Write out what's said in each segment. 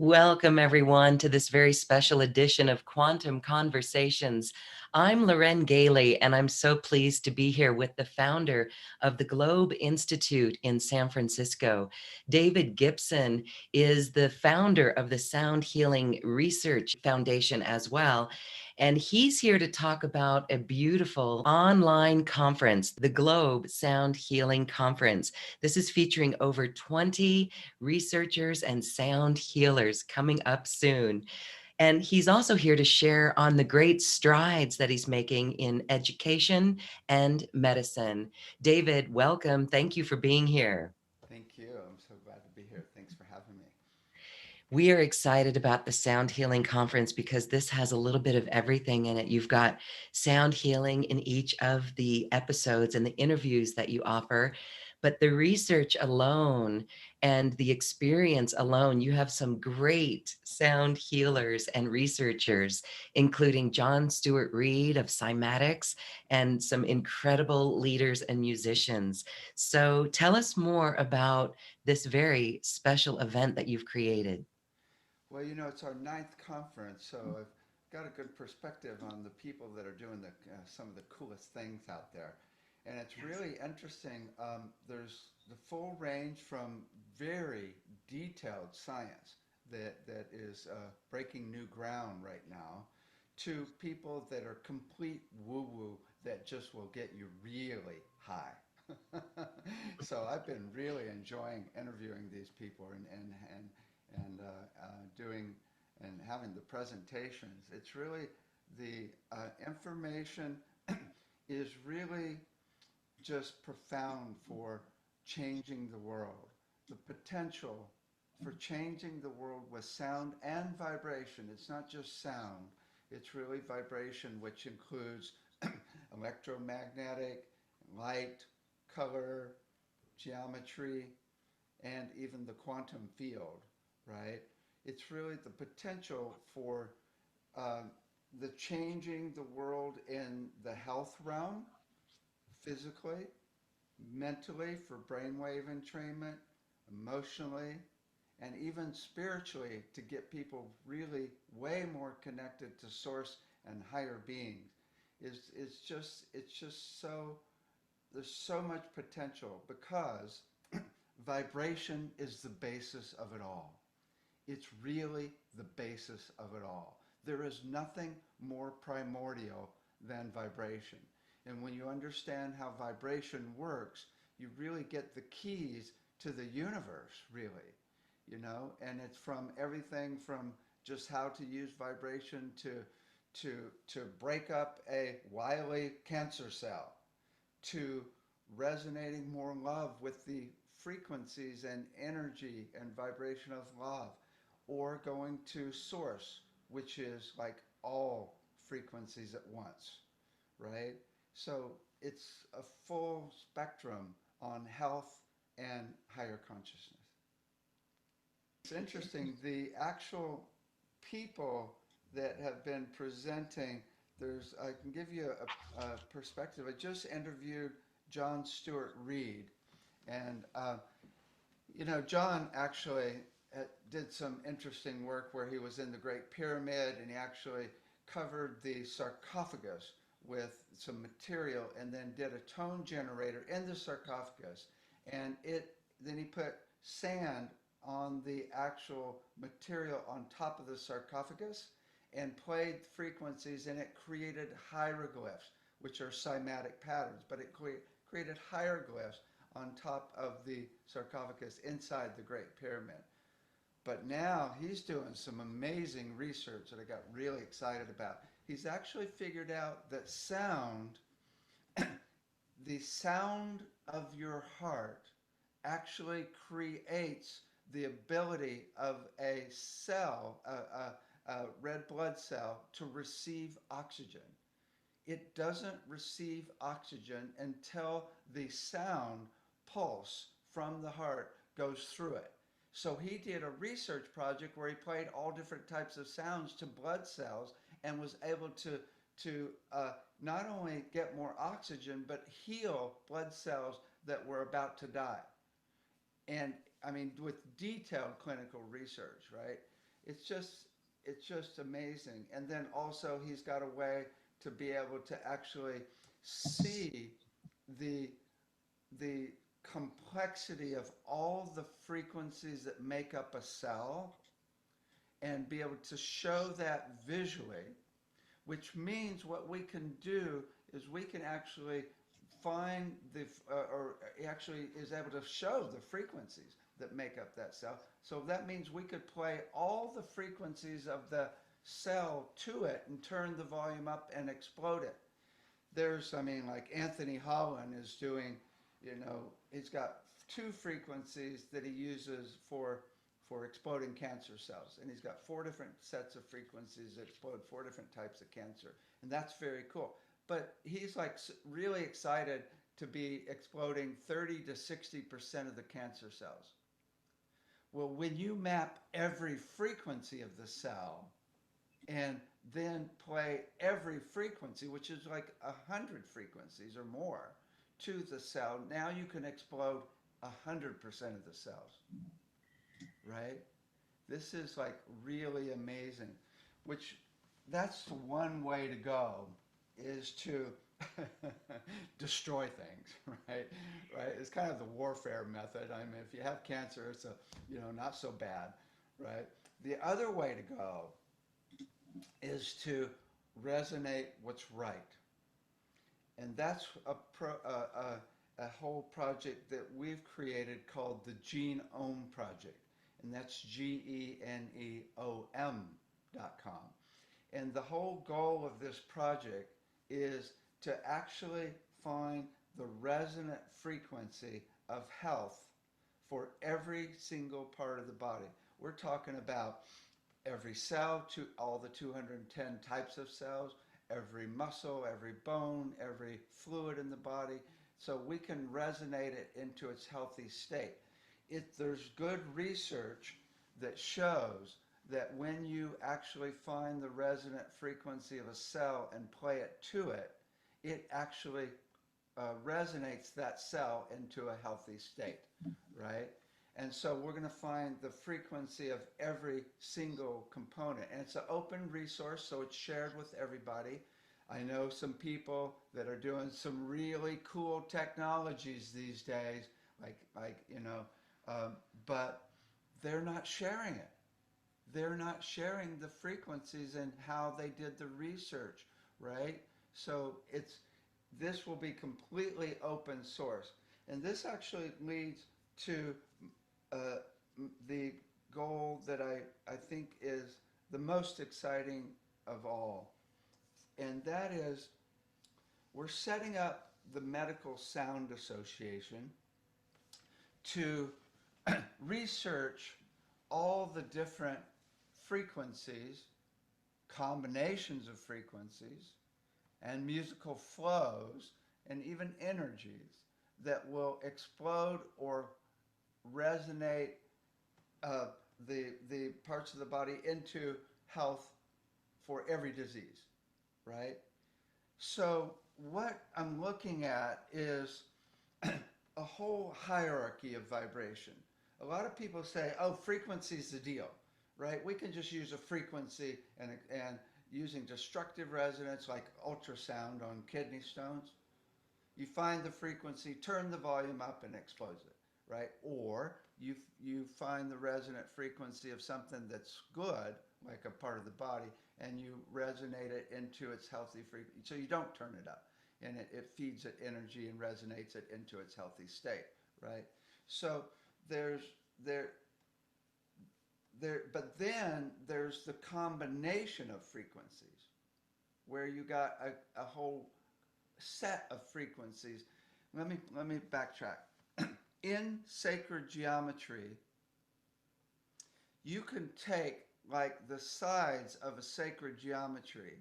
Welcome, everyone, to this very special edition of Quantum Conversations. I'm Loren Gailey, and I'm so pleased to be here with the founder of the Globe Institute in San Francisco. David Gibson is the founder of the Sound Healing Research Foundation as well. And he's here to talk about a beautiful online conference, the Globe Sound Healing Conference. This is featuring over 20 researchers and sound healers coming up soon. And he's also here to share on the great strides that he's making in education and medicine. David, welcome. Thank you for being here. Thank you. I'm so glad to be here. Thanks for having me. We are excited about the Sound Healing Conference because this has a little bit of everything in it. You've got sound healing in each of the episodes and the interviews that you offer, but the research alone and the experience alone, you have some great sound healers and researchers, including John Stuart Reed of Cymatics and some incredible leaders and musicians. So tell us more about this very special event that you've created. Well, it's our ninth conference, so I've got a good perspective on the people that are doing some of the coolest things out there. And it's really interesting. There's the full range from very detailed science that is breaking new ground right now to people that are complete woo-woo that just will get you really high. So I've been really enjoying interviewing these people and doing and having the presentations. It's really the information is really just profound for changing the world. The potential for changing the world with sound and vibration. It's not just sound, it's really vibration, which includes electromagnetic, light, color, geometry, and even the quantum field, right? It's really the potential for uh, the changing the world in the health realm, physically, mentally for brainwave entrainment, emotionally, and even spiritually to get people really way more connected to source and higher beings. It's just so there's so much potential because vibration is the basis of it all. It's really the basis of it all. There is nothing more primordial than vibration. And when you understand how vibration works, you really get the keys to the universe, really. And it's from everything from just how to use vibration to break up a wily cancer cell, to resonating more love with the frequencies and energy and vibration of love, or going to source, which is like all frequencies at once, right? So it's a full spectrum on health and higher consciousness. It's interesting, the actual people that have been presenting, I can give you a perspective. I just interviewed John Stuart Reed, and John actually did some interesting work where he was in the Great Pyramid and he actually covered the sarcophagus with some material and then did a tone generator in the sarcophagus, and then he put sand on the actual material on top of the sarcophagus and played frequencies, and it created hieroglyphs, which are cymatic patterns, but it created hieroglyphs on top of the sarcophagus inside the Great Pyramid. But now he's doing some amazing research that I got really excited about. He's actually figured out that the sound of your heart actually creates the ability of a cell, a red blood cell, to receive oxygen. It doesn't receive oxygen until the sound pulse from the heart goes through it. So he did a research project where he played all different types of sounds to blood cells and was able to not only get more oxygen but heal blood cells that were about to die. And I mean, with detailed clinical research, right? it's just it's just amazing. And then also he's got a way to be able to actually see the the complexity of all the frequencies that make up a cell and be able to show that visually, which means what we can do is we can actually find the, or actually is able to show the frequencies that make up that cell. So that means we could play all the frequencies of the cell to it and turn the volume up and explode it. There's, I mean, like Anthony Holland is doing, he's got two frequencies that he uses for exploding cancer cells, and he's got four different sets of frequencies that explode four different types of cancer, and that's very cool. But he's like really excited to be exploding 30 to 60% of the cancer cells. Well, when you map every frequency of the cell and then play every frequency, which is like 100 frequencies or more, to the cell, now you can explode 100% of the cells, right? This is like really amazing, which that's one way to go, is to destroy things, right? Right? It's kind of the warfare method. I mean, if you have cancer, it's not so bad, right? The other way to go is to resonate what's right. And that's a whole project that we've created called the Genome Project. And that's GENEOM.com. And the whole goal of this project is to actually find the resonant frequency of health for every single part of the body. We're talking about every cell, to all the 210 types of cells, every muscle, every bone, every fluid in the body, so we can resonate it into its healthy state. There's good research that shows that when you actually find the resonant frequency of a cell and play it to it, it actually resonates that cell into a healthy state, right? And so we're going to find the frequency of every single component. And it's an open resource, so it's shared with everybody. I know some people that are doing some really cool technologies these days, but they're not sharing it. They're not sharing the frequencies and how they did the research, right? So this will be completely open source. And this actually leads to the goal that I think is the most exciting of all. And that is, we're setting up the Medical Sound Association to research all the different frequencies, combinations of frequencies, and musical flows, and even energies that will explode or resonate the parts of the body into health for every disease, right? So what I'm looking at is a whole hierarchy of vibration. A lot of people say, oh, frequency's the deal, right? We can just use a frequency and using destructive resonance like ultrasound on kidney stones. You find the frequency, turn the volume up, and explodes it, right? Or you find the resonant frequency of something that's good, like a part of the body, and you resonate it into its healthy frequency. So you don't turn it up, and it feeds it energy and resonates it into its healthy state, right? So but then there's the combination of frequencies, where you got a whole set of frequencies. Let me backtrack. In sacred geometry, you can take like the sides of a sacred geometry,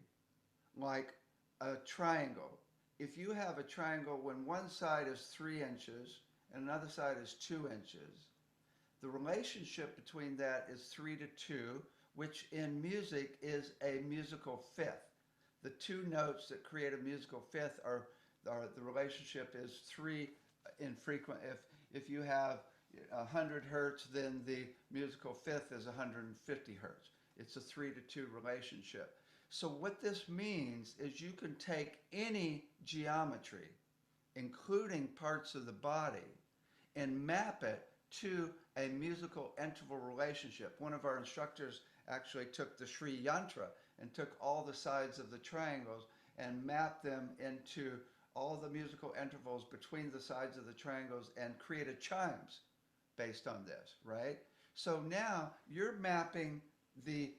like a triangle. If you have a triangle when one side is 3 inches and another side is 2 inches, the relationship between that is 3 to 2, which in music is a musical fifth. The two notes that create a musical fifth are the relationship is 3 in frequent. If you have 100 hertz, then the musical fifth is 150 hertz. It's a 3-to-2 relationship. So what this means is you can take any geometry, including parts of the body, and map it to a musical interval relationship. One of our instructors actually took the Sri Yantra and took all the sides of the triangles and mapped them into all the musical intervals between the sides of the triangles and created chimes based on this, right? So now you're mapping the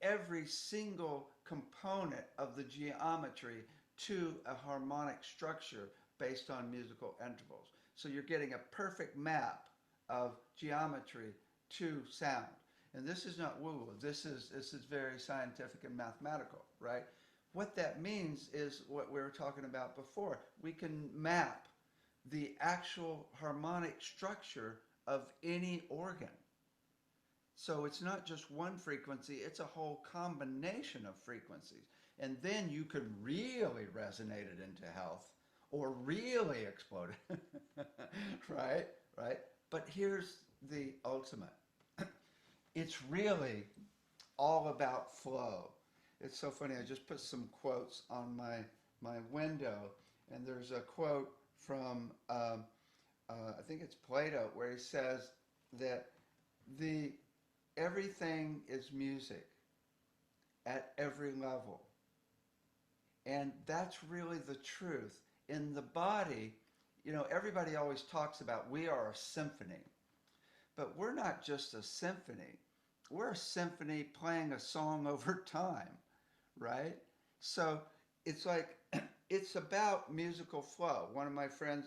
every single component of the geometry to a harmonic structure based on musical intervals. So you're getting a perfect map of geometry to sound. And this is not woo-woo. This is very scientific and mathematical, right? What that means is what we were talking about before. We can map the actual harmonic structure of any organ. So it's not just one frequency, it's a whole combination of frequencies. And then you could really resonate it into health or really explode it. Right? Right? But here's the ultimate. It's really all about flow. It's so funny. I just put some quotes on my window, and there's a quote from I think it's Plato, where he says that the everything is music at every level. And that's really the truth. In the body, everybody always talks about we are a symphony. But we're not just a symphony. We're a symphony playing a song over time, right? So it's like, it's about musical flow. One of my friends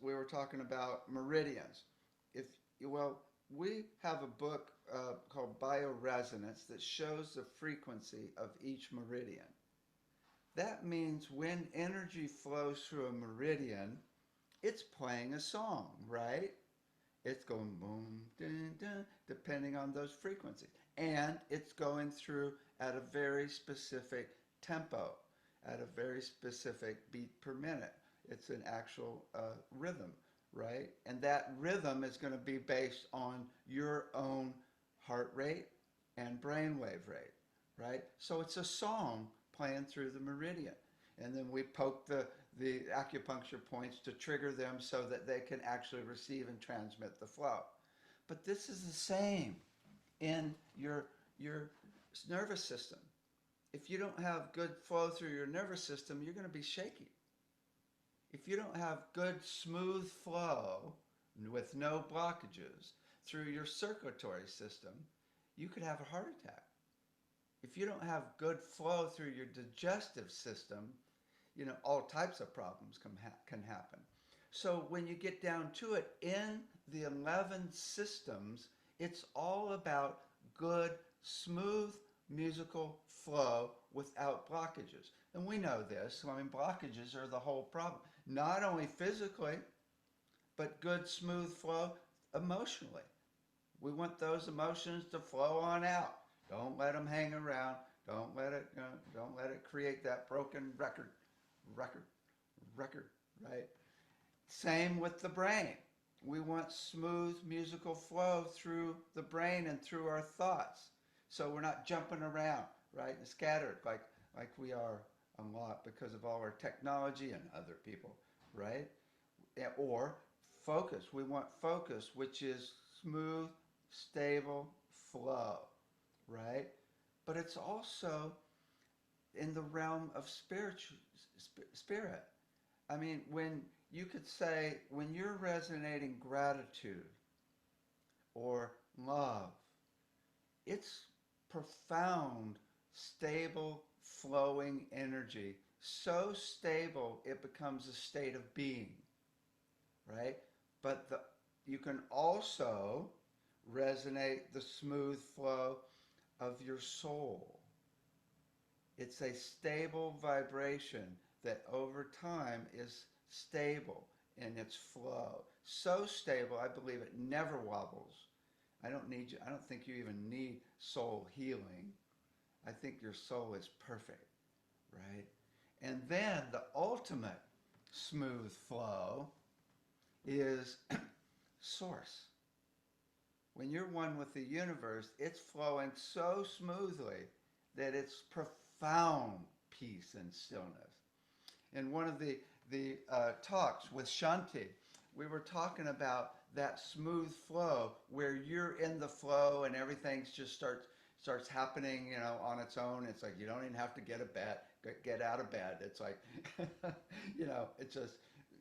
we were talking about meridians. Well, we have a book called Bioresonance that shows the frequency of each meridian. That means when energy flows through a meridian, it's playing a song, right? It's going boom, dun, dun, depending on those frequencies. And it's going through at a very specific tempo, at a very specific beat per minute. It's an actual rhythm, right? And that rhythm is going to be based on your own heart rate and brainwave rate, right? So it's a song playing through the meridian. And then we poke the acupuncture points to trigger them so that they can actually receive and transmit the flow. But this is the same in your nervous system. If you don't have good flow through your nervous system, you're going to be shaky. If you don't have good smooth flow with no blockages through your circulatory system, you could have a heart attack. If you don't have good flow through your digestive system, all types of problems can happen. So when you get down to it, in the 11 systems, it's all about good, smooth musical flow without blockages. And we know this. I mean, blockages are the whole problem. Not only physically, but good, smooth flow emotionally. We want those emotions to flow on out. Don't let them hang around. Don't let it create that broken record, right? Same with the brain. We want smooth musical flow through the brain and through our thoughts. So we're not jumping around, right? And scattered like we are a lot because of all our technology and other people, right? Or focus. We want focus, which is smooth, stable flow, right? But it's also in the realm of spirit. I mean, when you could say, when you're resonating gratitude or love, it's profound, stable, flowing energy. So stable, it becomes a state of being, right? But you can also resonate the smooth flow of your soul. It's a stable vibration that over time is stable in its flow. So stable, I believe it never wobbles. I don't think you even need soul healing. I think your soul is perfect, right? And then the ultimate smooth flow is source. When you're one with the universe, it's flowing so smoothly that it's profound peace and stillness. In one of the talks with Shanti, we were talking about that smooth flow where you're in the flow and everything just starts happening, on its own. It's like you don't even have to get out of bed. It's like, it's just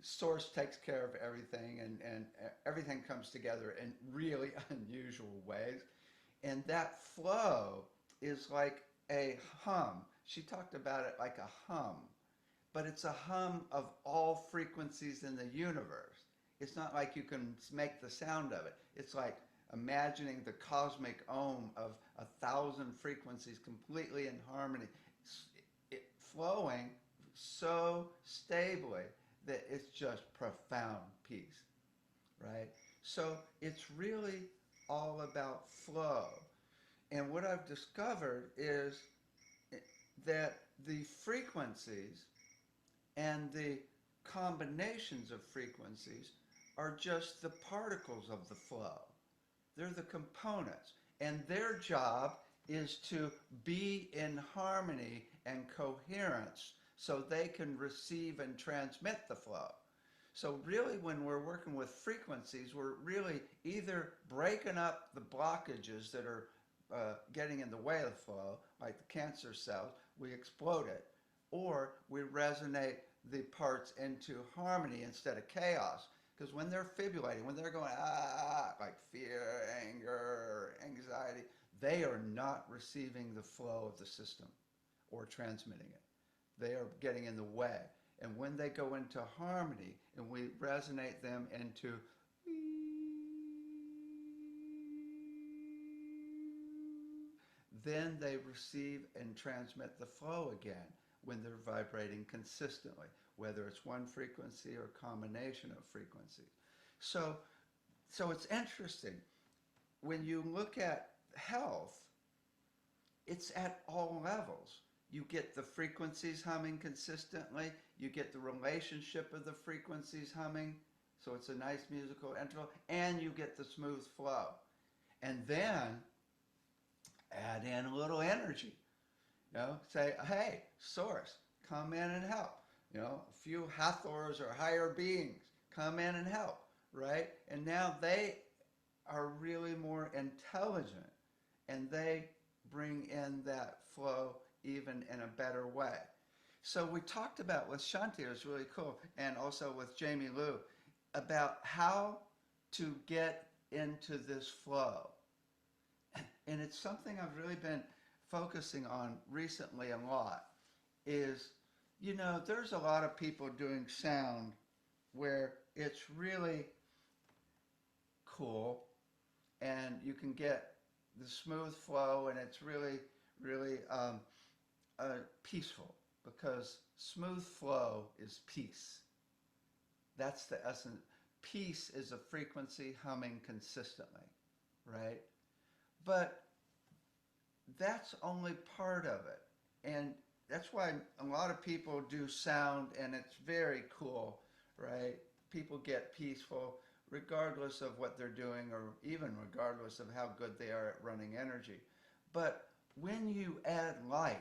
source takes care of everything, and everything comes together in really unusual ways. And that flow is like a hum. She talked about it like a hum, but it's a hum of all frequencies in the universe. It's not like you can make the sound of it. It's like imagining the cosmic ohm of 1,000 frequencies completely in harmony, flowing so stably that it's just profound peace, right? So it's really all about flow. And what I've discovered is that the frequencies and the combinations of frequencies are just the particles of the flow. They're the components. And their job is to be in harmony and coherence so they can receive and transmit the flow. So really when we're working with frequencies, we're really either breaking up the blockages that are getting in the way of the flow, like the cancer cells, we explode it, or we resonate the parts into harmony instead of chaos. Because when they're fibrillating, when they're going like fear, anger, anxiety, they are not receiving the flow of the system or transmitting it. They are getting in the way. And when they go into harmony and we resonate them into, then they receive and transmit the flow again when they're vibrating consistently, whether it's one frequency or a combination of frequencies. So, so it's interesting. When you look at health, it's at all levels. You get the frequencies humming consistently, you get the relationship of the frequencies humming, so it's a nice musical interval, and you get the smooth flow. And then add in a little energy. Say, hey, source, come in and help. A few Hathors or higher beings come in and help, right? And now they are really more intelligent and they bring in that flow even in a better way. So we talked about with Shanti, it was really cool, and also with Jamie Liu, about how to get into this flow. And it's something I've really been focusing on recently a lot is, there's a lot of people doing sound where it's really cool and you can get the smooth flow and it's really, really peaceful because smooth flow is peace. That's the essence. Peace is a frequency humming consistently, right? But that's only part of it. And that's why a lot of people do sound and it's very cool, right? People get peaceful regardless of what they're doing or even regardless of how good they are at running energy. But when you add light,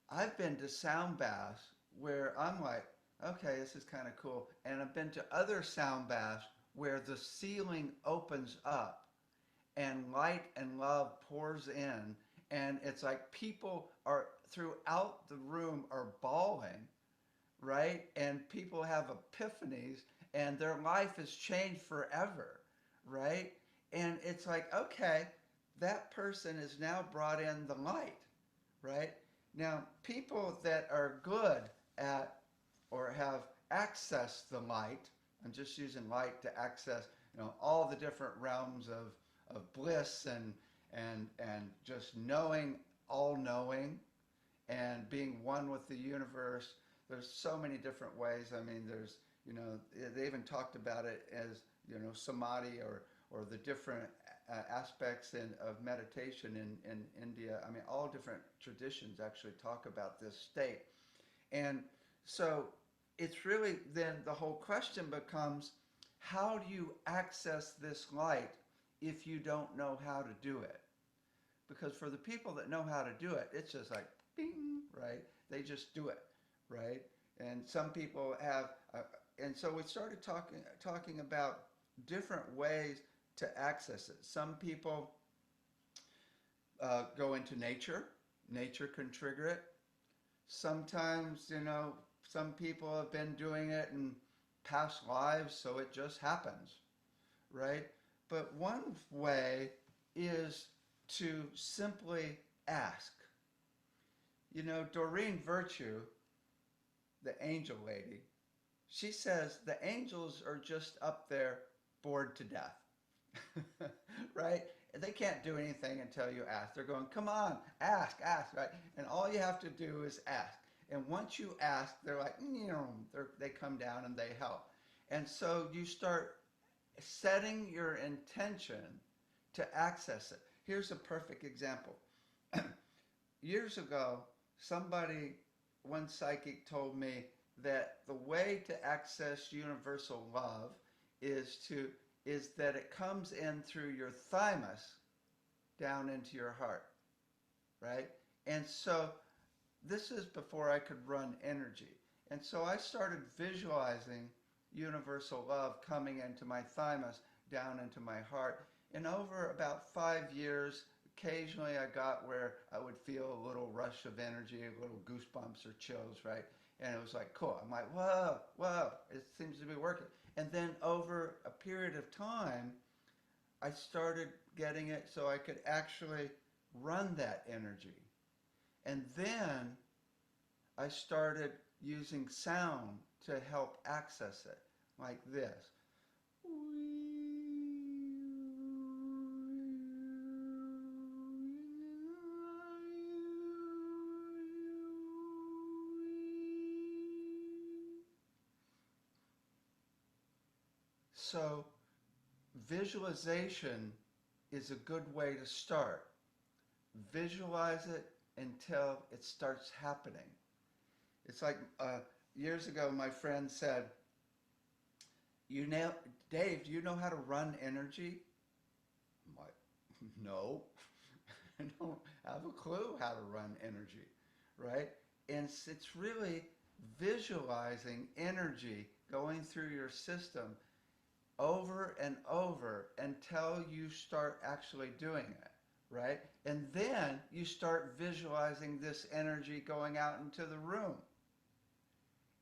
I've been to sound baths where I'm like, okay, this is kind of cool. And I've been to other sound baths where the ceiling opens up and light and love pours in, and it's like people are throughout the room are bawling, right? And people have epiphanies and their life has changed forever, right? And it's like, okay, that person is now brought in the light, right? Now, people that are good at or have accessed the light, I'm just using light to access, all the different realms of bliss and just knowing, all knowing, and being one with the universe. There's so many different ways. I mean, they even talked about it as, samadhi or the different aspects of meditation in India. I mean, all different traditions actually talk about this state. And so it's really then the whole question becomes, how do you access this light if you don't know how to do it? Because for the people that know how to do it, it's just like bing, right? They just do it, right? And some people have, and so we started talking about different ways to access it. Some people go into nature. Nature can trigger it. Sometimes, some people have been doing it in past lives, so it just happens, right? But one way is to simply ask. Doreen Virtue, the angel lady, she says the angels are just up there bored to death, right? They can't do anything until you ask. They're going, come on, ask, right? And all you have to do is ask. And once you ask, they're like, they come down and they help. And so you start setting your intention to access it. Here's a perfect example. Years ago, one psychic told me that the way to access universal love is that it comes in through your thymus down into your heart, right? And so this is before I could run energy. And so I started visualizing universal love coming into my thymus down into my heart. And over about 5 years, occasionally I got where I would feel a little rush of energy, a little goosebumps or chills, right? And it was like, cool. I'm like, whoa, it seems to be working. And then over a period of time, I started getting it so I could actually run that energy. And then I started using sound to help access it, like this. So visualization is a good way to start. Visualize it until it starts happening. It's like years ago, my friend said, Dave, do you know how to run energy? I'm like, no, I don't have a clue how to run energy, right? And it's really visualizing energy going through your system over and over until you start actually doing it, right? And then you start visualizing this energy going out into the room.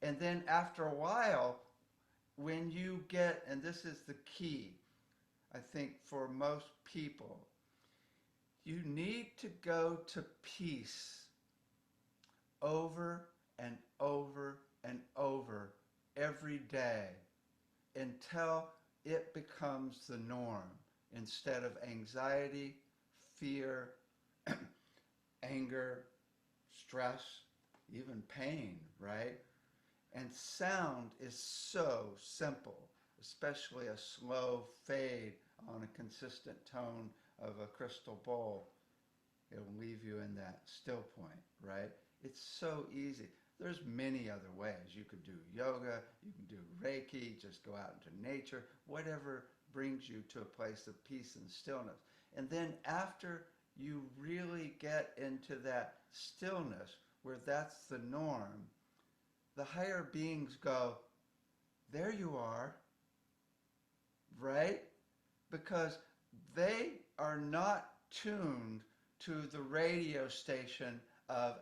And then after a while, when you get, and this is the key, I think, for most people, you need to go to peace over and over and over every day until it becomes the norm instead of anxiety, fear, anger, stress, even pain, right? And sound is so simple, especially a slow fade on a consistent tone of a crystal bowl. It'll leave you in that still point, right? It's so easy. There's many other ways. You could do yoga, you can do Reiki, just go out into nature, whatever brings you to a place of peace and stillness. And then after you really get into that stillness where that's the norm, the higher beings go, there you are, right? Because they are not tuned to the radio station of,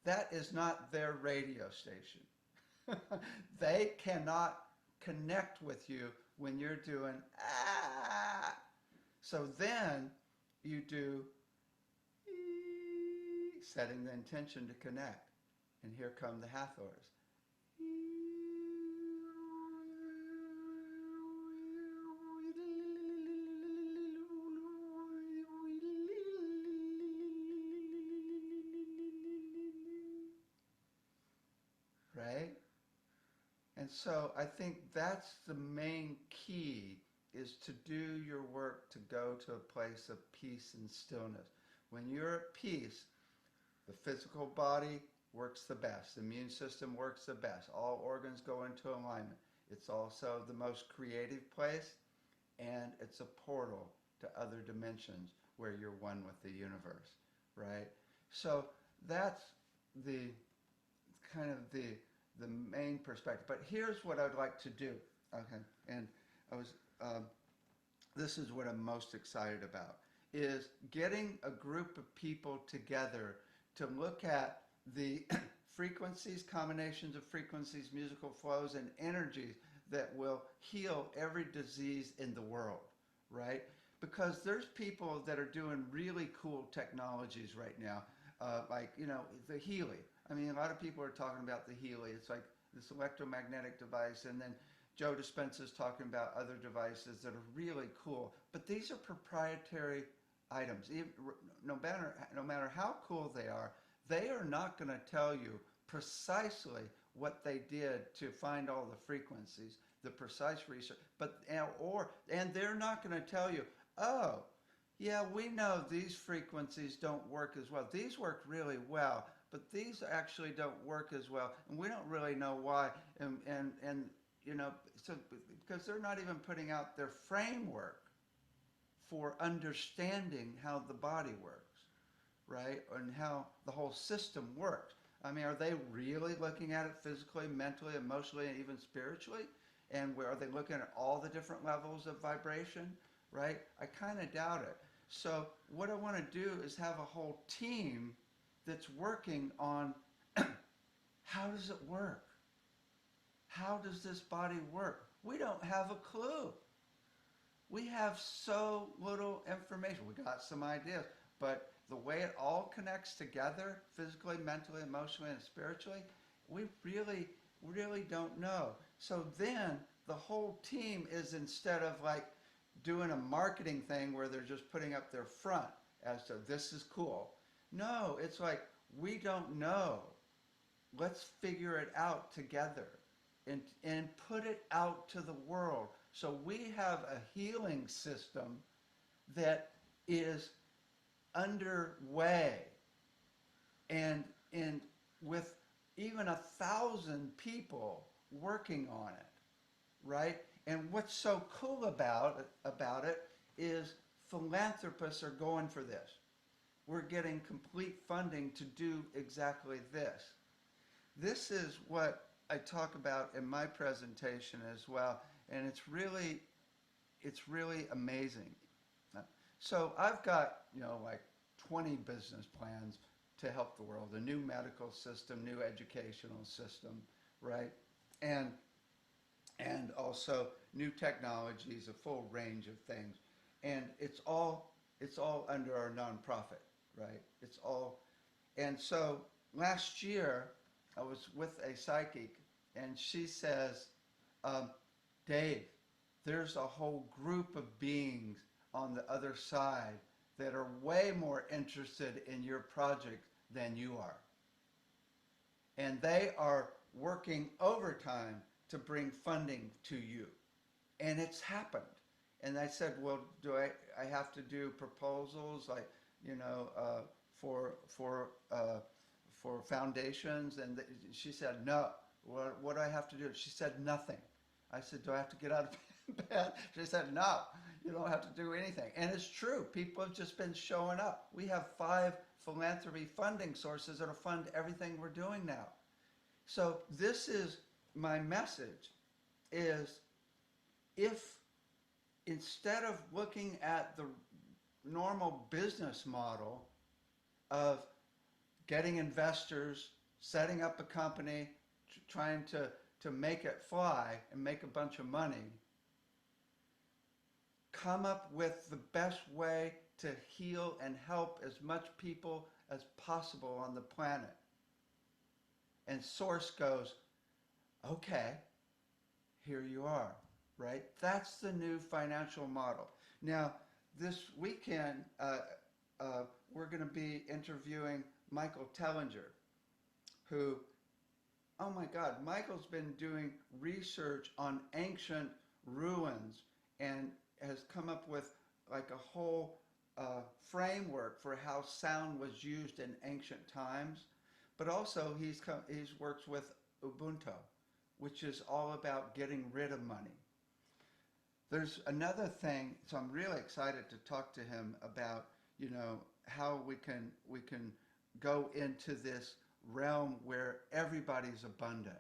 that is not their radio station. They cannot connect with you when you're doing, So then you do, setting the intention to connect. And here come the Hathors. Right? And so I think that's the main key, is to do your work to go to a place of peace and stillness. When you're at peace, the physical body works the best. The immune system works the best. All organs go into alignment. It's also the most creative place, and it's a portal to other dimensions where you're one with the universe, right? So that's the kind of the main perspective. But here's what I'd like to do. Okay, and I was this is what I'm most excited about is getting a group of people together to look at the frequencies, combinations of frequencies, musical flows, and energies that will heal every disease in the world, right? Because there's people that are doing really cool technologies right now, like, the Healy. I mean, a lot of people are talking about the Healy. It's like this electromagnetic device, and then Joe Dispenza's talking about other devices that are really cool. But these are proprietary items. No matter how cool they are not going to tell you precisely what they did to find all the frequencies, the precise research. And they're not going to tell you, oh, yeah, we know these frequencies don't work as well. These work really well, but these actually don't work as well, and we don't really know why. And so because they're not even putting out their framework for understanding how the body works, right? And how the whole system works. I mean, are they really looking at it physically, mentally, emotionally, and even spiritually? And are they looking at all the different levels of vibration, right? I kind of doubt it. So what I want to do is have a whole team that's working on how does it work? How does this body work? We don't have a clue. We have so little information. We got some ideas, but the way it all connects together, physically, mentally, emotionally, and spiritually, we really, really don't know. So then the whole team is, instead of like doing a marketing thing where they're just putting up their front as to this is cool. No, it's like, we don't know. Let's figure it out together and put it out to the world. So we have a healing system that is underway, and with even 1,000 people working on it, right? And what's so cool about it is philanthropists are going for this. We're getting complete funding to do exactly this. This is what I talk about in my presentation as well, and it's really amazing. So I've got, like 20 business plans to help the world, a new medical system, new educational system, right? And also new technologies, a full range of things. And it's all under our nonprofit, right? It's all. And so last year I was with a psychic, and she says, Dave, there's a whole group of beings on the other side that are way more interested in your project than you are. And they are working overtime to bring funding to you. And it's happened. And I said, well, do I have to do proposals, like, for foundations? And she said, no. What do I have to do? She said, nothing. I said, do I have to get out of bed? She said, no, you don't have to do anything. And it's true. People have just been showing up. We have 5 philanthropy funding sources that'll fund everything we're doing now. So this is my message, is if instead of looking at the normal business model of getting investors, setting up a company, trying to make it fly and make a bunch of money, come up with the best way to heal and help as much people as possible on the planet. And Source goes, okay, here you are, right? That's the new financial model. Now, this weekend, we're going to be interviewing Michael Tellinger, who, oh my God, Michael's been doing research on ancient ruins and has come up with like a whole framework for how sound was used in ancient times. But also he's works with Ubuntu, which is all about getting rid of money. There's another thing, so I'm really excited to talk to him about, how we can go into this realm where everybody's abundant,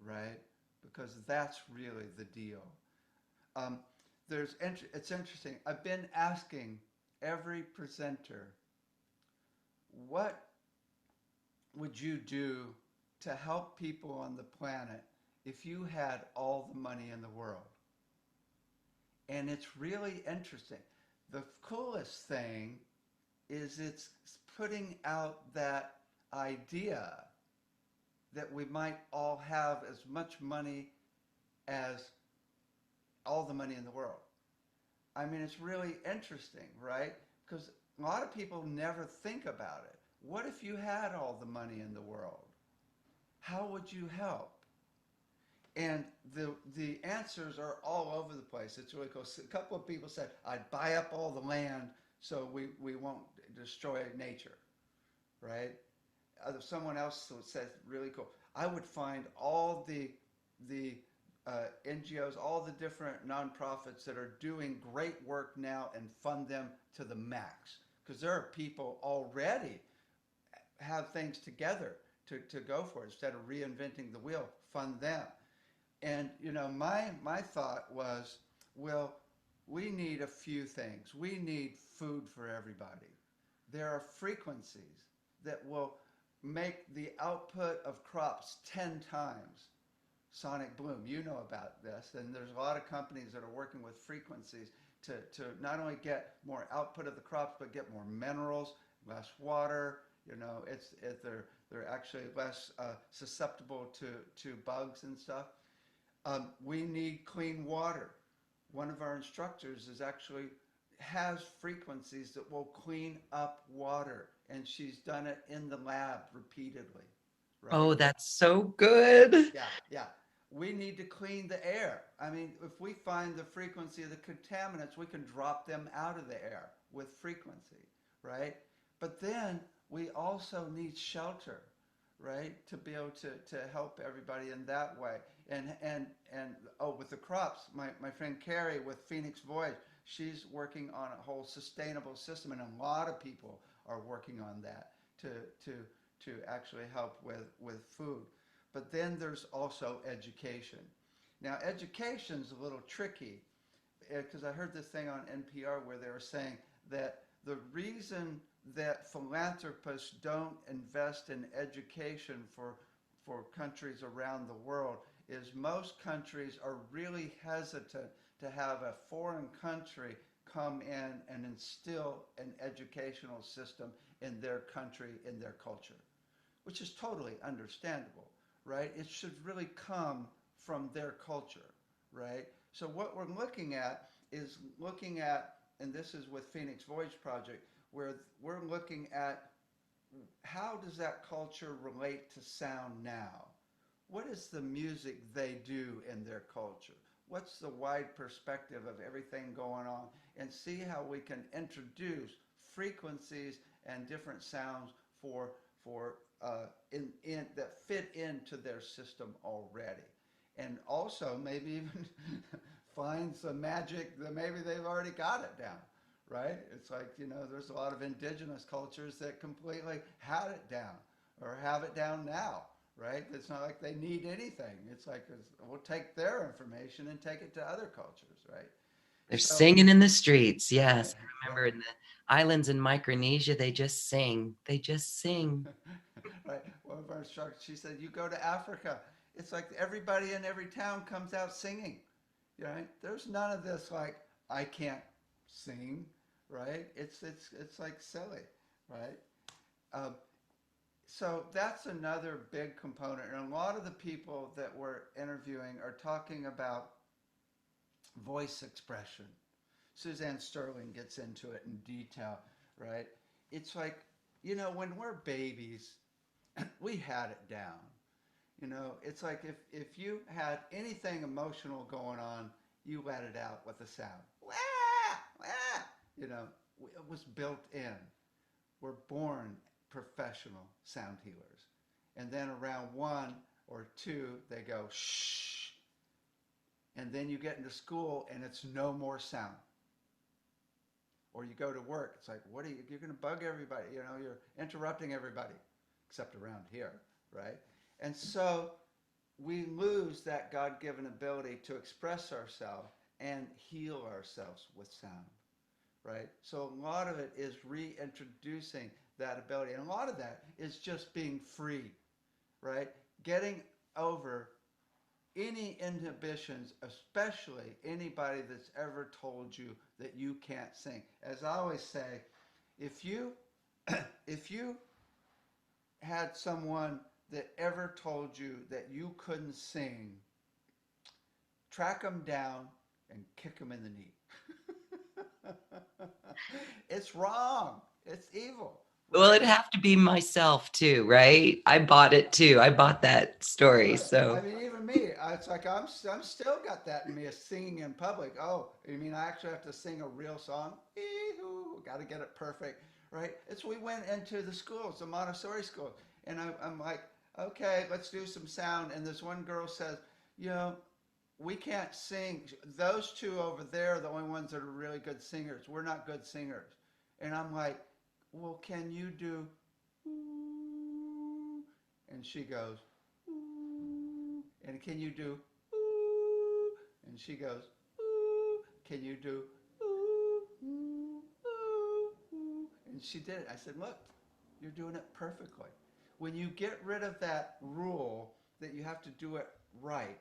right? Because that's really the deal. Um, it's interesting. I've been asking every presenter, what would you do to help people on the planet if you had all the money in the world? And it's really interesting. The coolest thing is it's putting out that idea that we might all have as much money as all the money in the world. I mean, it's really interesting, right? Because a lot of people never think about it. What if you had all the money in the world? How would you help? And the answers are all over the place. It's really cool. A couple of people said, I'd buy up all the land so we won't destroy nature, right? Someone else said, really cool. I would find all the NGOs, all the different nonprofits that are doing great work now and fund them to the max. Because there are people already have things together to go for it. Instead of reinventing the wheel, fund them. And my thought was, well, we need a few things. We need food for everybody. There are frequencies that will make the output of crops 10 times sonic bloom. You know about this, and there's a lot of companies that are working with frequencies to not only get more output of the crops, but get more minerals, less water. They're actually less susceptible to bugs and stuff. We need clean water. One of our instructors has frequencies that will clean up water, and she's done it in the lab repeatedly, right? Oh, that's so good. Yeah, yeah. We need to clean the air. I mean, if we find the frequency of the contaminants, we can drop them out of the air with frequency, right? But then we also need shelter, right? To be able to help everybody in that way. And oh, with the crops, my friend Carrie with Phoenix Voyage, she's working on a whole sustainable system, and a lot of people are working on that to to to actually help with food. But then there's also education. Now, education's a little tricky because I heard this thing on NPR where they were saying that the reason that philanthropists don't invest in education for countries around the world is most countries are really hesitant to have a foreign country come in and instill an educational system in their country, in their culture, which is totally understandable, right? It should really come from their culture, right? So what we're looking at is and this is with Phoenix Voyage Project, where we're looking at how does that culture relate to sound now? What is the music they do in their culture? What's the wide perspective of everything going on? And see how we can introduce frequencies and different sounds for that fit into their system already. And also maybe even find some magic that maybe they've already got it down, right? It's like, there's a lot of indigenous cultures that completely had it down or have it down now, right? It's not like they need anything. It's like we'll take their information and take it to other cultures, right? They're So, singing in the streets. right, Yes, I yeah. remember in the islands in Micronesia, they just sing. They just sing. Right. One of our instructors, she said, you go to Africa, it's like everybody in every town comes out singing. Right? There's none of this like I can't sing, right? It's like silly, right? Um, so that's another big component, and a lot of the people that we're interviewing are talking about voice expression. Suzanne Sterling gets into it in detail, right? It's like, when we're babies, we had it down. It's like if you had anything emotional going on, you let it out with a sound. Wah! Wah! It was built in. We're born professional sound healers. And then around 1 or two, they go shh, and then you get into school and it's no more sound. Or you go to work, it's like, what are you? You're going to bug everybody. You know, you're interrupting everybody, except around here, right? And so we lose that God-given ability to express ourselves and heal ourselves with sound, right? So a lot of it is reintroducing that ability, and a lot of that is just being free, right? Getting over any inhibitions, especially anybody that's ever told you that you can't sing. As I always say, if you if you had someone that ever told you that you couldn't sing, track them down and kick them in the knee. It's wrong. It's evil, Well, it'd right? have to be myself too, right? I bought it too. I bought that story. Right. I So, mean, even me, it's like I'm still got that in me of singing in public. Oh, you mean I actually have to sing a real song? Eehoo, got to get it perfect, right? It's we went into the schools, the Montessori school, and I'm like, okay, let's do some sound. And this one girl says, you know, we can't sing. Those two over there are the only ones that are really good singers. We're not good singers. And I'm like, well, can you do? Ooh? And she goes, ooh. And can you do? Ooh? And she goes, ooh. Can you do? Ooh, ooh, ooh, ooh. And she did it. I said, look, you're doing it perfectly. When you get rid of that rule that you have to do it right,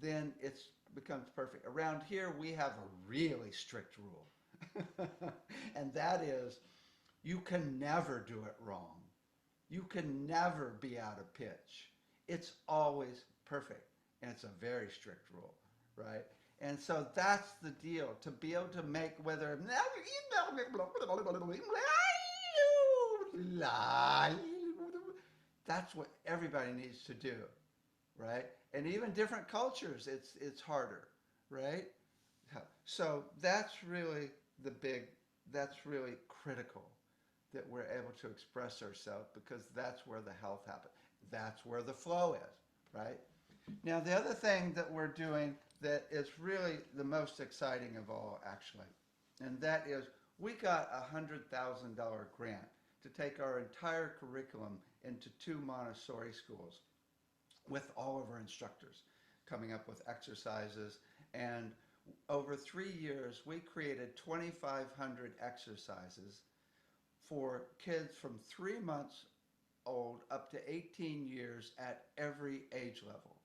then it becomes perfect. Around here, we have a really strict rule. And that is you can never do it wrong. You can never be out of pitch. It's always perfect. And it's a very strict rule, right? And so that's the deal to be able to make whether that's what everybody needs to do, right? And even different cultures, it's harder, right? So that's really the big, that's really critical that we're able to express ourselves because that's where the health happens. That's where the flow is, right? Now, the other thing that we're doing that is really the most exciting of all, actually, and that is we got a $100,000 grant to take our entire curriculum into two Montessori schools with all of our instructors coming up with exercises. And over 3 years, we created 2,500 exercises for kids from 3 months old up to 18 years at every age level,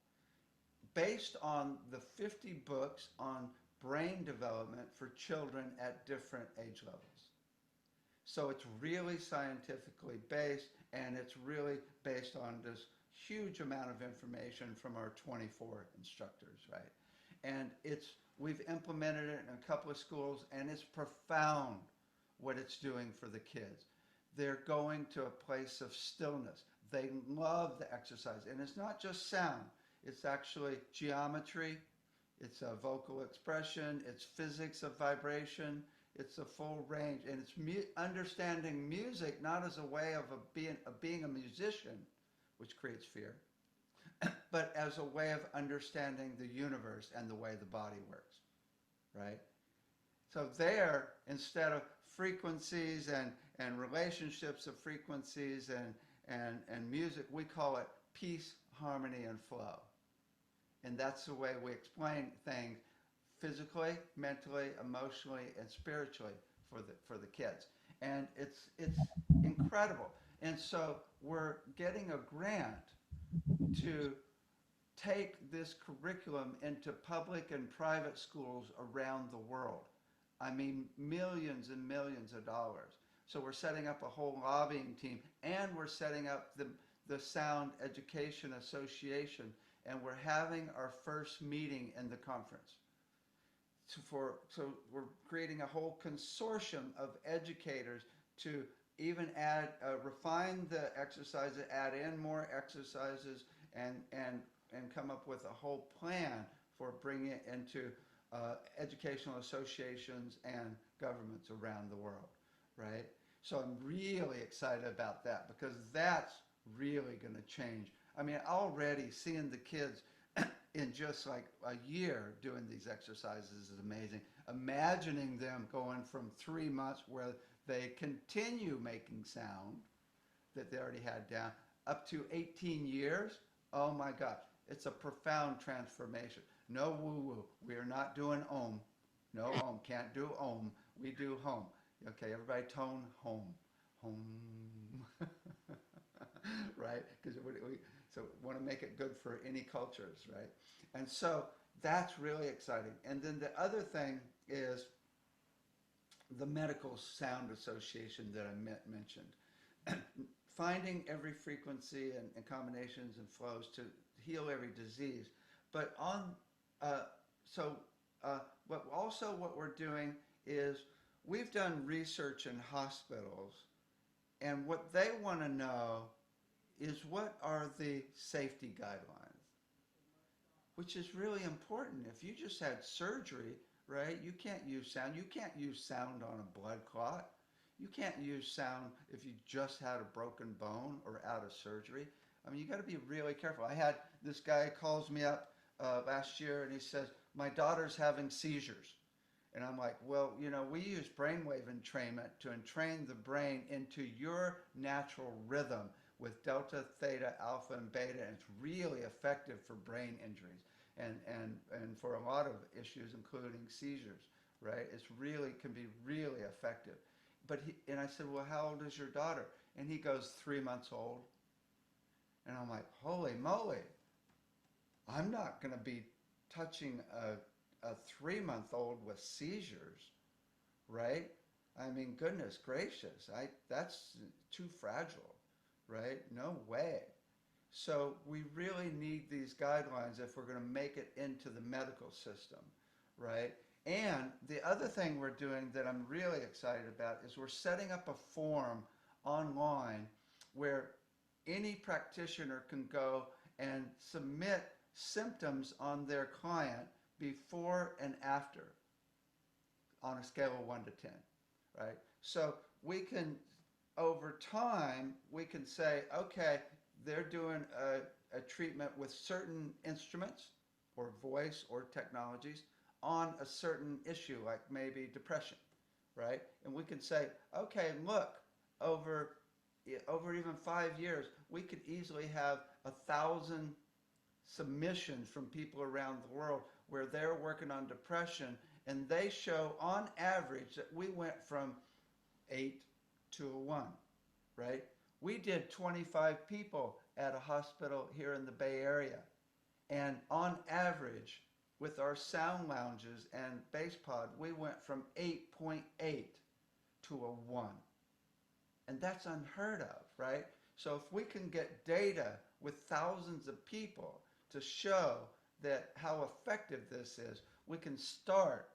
based on the 50 books on brain development for children at different age levels. So it's really scientifically based, and it's really based on this huge amount of information from our 24 instructors, right? And we've implemented it in a couple of schools, and it's profound what it's doing for the kids. They're going to a place of stillness. They love the exercise, and it's not just sound. It's actually geometry, it's a vocal expression, it's physics of vibration, it's a full range, and it's understanding music not as a way of being a musician, which creates fear, but as a way of understanding the universe and the way the body works, right? So there, instead of frequencies and relationships of frequencies and music, we call it peace, harmony, and flow. And that's the way we explain things physically, mentally, emotionally, and spiritually for the kids. And it's incredible. And so we're getting a grant to take this curriculum into public and private schools around the world. I mean, millions and millions of dollars. So we're setting up a whole lobbying team, and we're setting up the Sound Education Association, and we're having our first meeting in the conference. So we're creating a whole consortium of educators to even refine the exercises, add in more exercises, and come up with a whole plan for bringing it into educational associations and governments around the world, right? So I'm really excited about that because that's really going to change I mean, already seeing the kids in just like a year doing these exercises is amazing. Imagining them going from 3 months where they continue making sound that they already had down up to 18 years. Oh my gosh, it's a profound transformation. No woo woo. We are not doing om. No om. Can't do om. We do home. Okay, everybody tone home. Home. Right? Because so want to make it good for any cultures, right? And so that's really exciting. And then the other thing is the Medical Sound Association that I mentioned. Finding every frequency and combinations and flows to heal every disease. But uh, so, but also what we're doing is we've done research in hospitals, and what they want to know is what are the safety guidelines, which is really important. If you just had surgery, right, you can't use sound. You can't use sound on a blood clot. You can't use sound if you just had a broken bone or out of surgery. I mean, you got to be really careful. I had this guy calls me up last year and he says, my daughter's having seizures. And I'm like, well, you know, we use brainwave entrainment to entrain the brain into your natural rhythm with delta, theta, alpha, and beta. And it's really effective for brain injuries and for a lot of issues, including seizures, right? It's really, can be really effective. And I said, well, how old is your daughter? And he goes, 3 months old. And I'm like, holy moly, I'm not going to be touching a 3-month-old with seizures, right? I mean, goodness gracious, that's too fragile, right? No way. So we really need these guidelines if we're going to make it into the medical system, right? And the other thing we're doing that I'm really excited about is we're setting up a form online where any practitioner can go and submit symptoms on their client before and after on a scale of 1 to 10, right? So we can, over time, we can say, okay, they're doing a treatment with certain instruments or voice or technologies on a certain issue, like maybe depression, right? And we can say, okay, look, over even 5 years, we could easily have 1,000 submissions from people around the world where they're working on depression, and they show on average that we went from 8 to a 1, right? We did 25 people at a hospital here in the Bay Area, and on average, with our sound lounges and bass pod, we went from 8.8 to a 1. And that's unheard of, right? So if we can get data with thousands of people to show that how effective this is, we can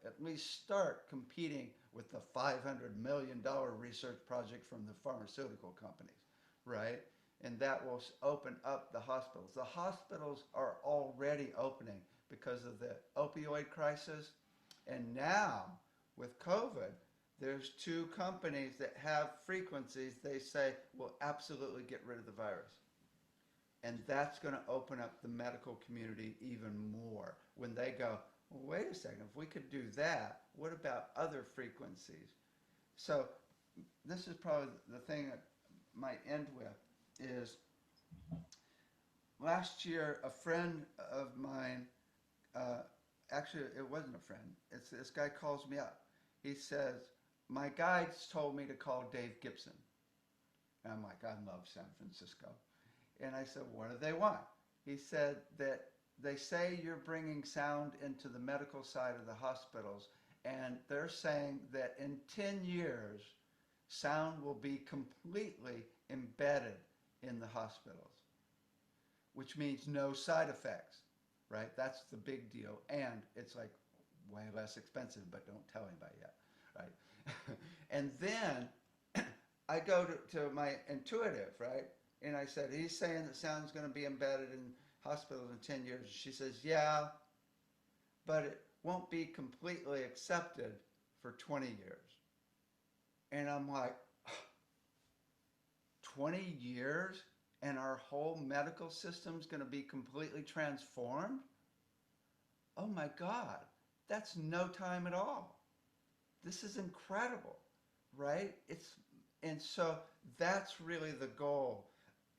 at least start competing with the $500 million research project from the pharmaceutical companies, right? And that will open up the hospitals. The hospitals are already opening because of the opioid crisis. And now, with COVID, there's 2 companies that have frequencies they say will absolutely get rid of the virus. And that's going to open up the medical community even more when they go, well, wait a second, if we could do that, what about other frequencies? So this is probably the thing I might end with is last year a friend of mine, actually it wasn't a friend, this guy calls me up. He says, my guides told me to call Dave Gibson. And I'm like, I love San Francisco. And I said, what do they want? He said that they say you're bringing sound into the medical side of the hospitals, and they're saying that in 10 years, sound will be completely embedded in the hospitals, which means no side effects, right? That's the big deal. And it's like way less expensive, but don't tell anybody yet, right? And then I go to my intuitive, right? And I said, he's saying that sound's going to be embedded in hospitals in 10 years. She says, yeah, but it won't be completely accepted for 20 years. And I'm like, 20 years? and our whole medical system is going to be completely transformed. Oh my God, that's no time at all. This is incredible, right? And so that's really the goal,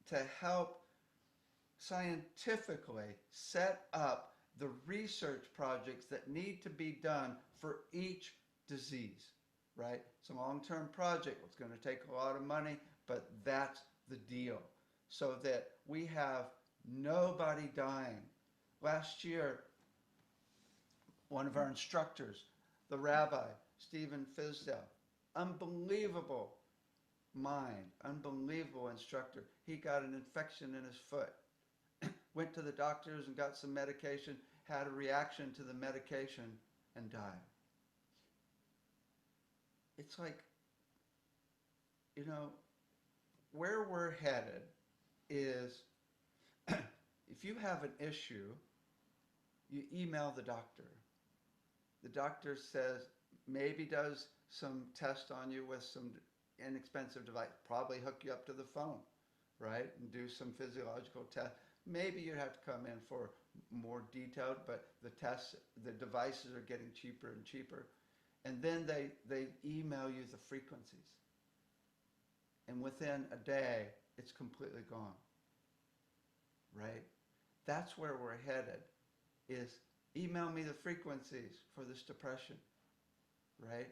to help scientifically set up the research projects that need to be done for each disease, right? It's a long-term project. It's going to take a lot of money, but that's the deal. So that we have nobody dying. Last year, one of our instructors, the rabbi, Stephen Fisdale, unbelievable mind, unbelievable instructor. He got an infection in his foot, went to the doctors and got some medication, had a reaction to the medication, and died. It's like, you know, where we're headed is if you have an issue, you email the doctor. The doctor says, maybe does some test on you with some inexpensive device, probably hook you up to the phone, right? And do some physiological tests. Maybe you'd have to come in for more detailed, but the tests, the devices are getting cheaper and cheaper. And then they email you the frequencies. And within a day, it's completely gone, right? That's where we're headed, is email me the frequencies for this depression, right?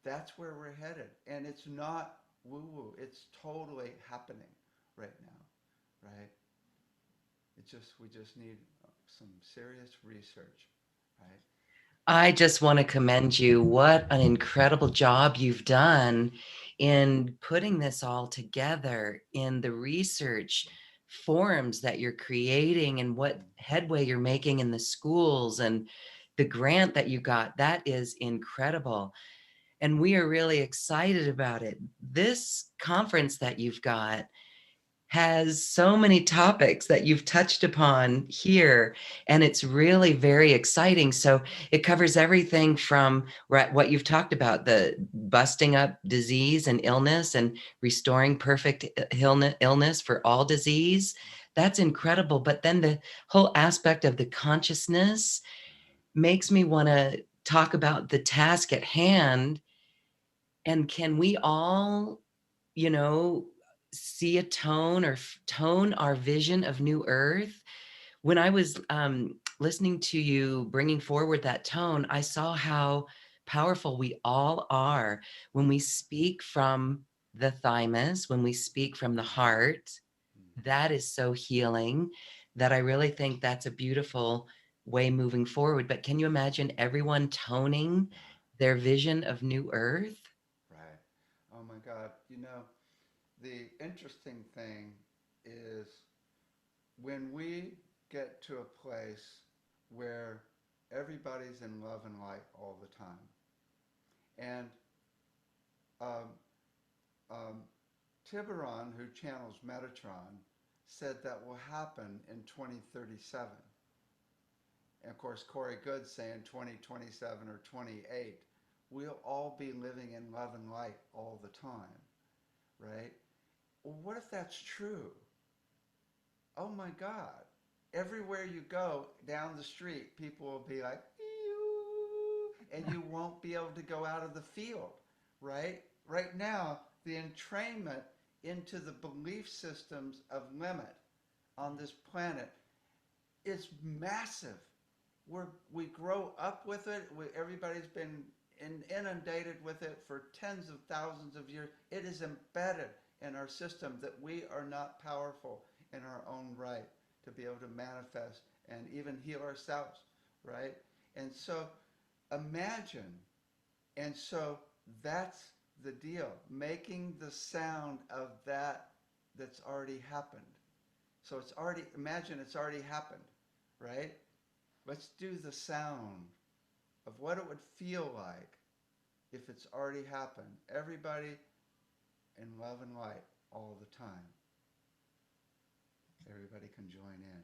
That's where we're headed. And it's not woo-woo. It's totally happening right now, right? We just need some serious research, right? I just want to commend you. What an incredible job you've done in putting this all together, in the research forums that you're creating and what headway you're making in the schools and the grant that you got. That is incredible. And we are really excited about it. This conference that you've got has so many topics that you've touched upon here, and it's really very exciting. So it covers everything from what you've talked about, the busting up disease and illness and restoring perfect illness for all disease. That's incredible. But then the whole aspect of the consciousness makes me want to talk about the task at hand. And can we all, you know, see a tone or tone our vision of new earth? When I was listening to you bringing forward that tone, I saw how powerful we all are when we speak from the thymus, when we speak from the heart. Mm-hmm. That is so healing, that I really think that's a beautiful way moving forward. But can you imagine everyone toning Yeah, their vision of new earth? right. Oh my God. The interesting thing is when we get to a place where everybody's in love and light all the time, and um, um, Tiburon, who channels Metatron, said that will happen in 2037. And of course, Corey Good's saying 2027 or 28. We'll all be living in love and light all the time, right? Well, what if that's true? Oh my God. Everywhere you go down the street, people will be like, "Ew," and you won't be able to go out of the field, right? Right now, the entrainment into the belief systems of limit on this planet is massive. We grow up with it. Everybody's been inundated with it for tens of thousands of years. It is embedded in our system that we are not powerful in our own right to be able to manifest and even heal ourselves, right? And so imagine, and so that's the deal, making the sound of that's already happened. So imagine it's already happened, right? Let's do the sound of what it would feel like if it's already happened. Everybody in love and light all the time. Everybody can join in.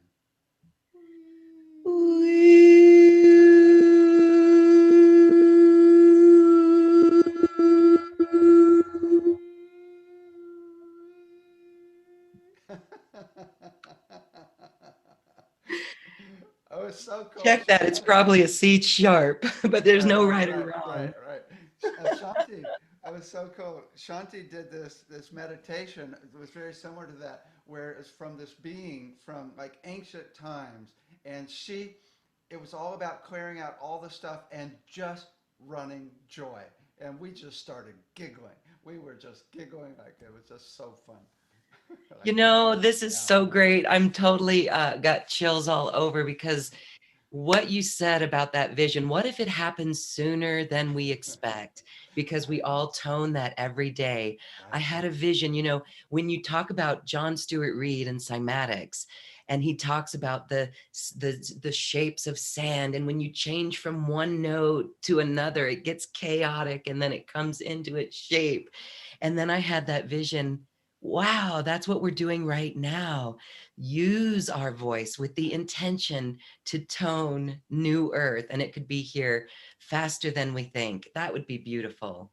so cool. Check that. It's probably a C sharp, but there's no right or wrong. Right. Shanti, it was so cool. Shanti did this meditation. It was very similar to that, where it's from this being from like ancient times, and it was all about clearing out all the stuff and just running joy. And we just started giggling. We were just giggling like it was just so fun. You Like, know, this is yeah, so great. I'm totally got chills all over because what you said about that vision, what if it happens sooner than we expect? Because we right, all tone that every day. I right. had a vision, when you talk about John Stuart Reed and cymatics, and he talks about the shapes of sand, and when you change from one note to another, it gets chaotic and then it comes into its shape. And then I had that vision. Wow, that's what we're doing right now. Use our voice with the intention to tone new earth, and it could be here faster than we think. That would be beautiful.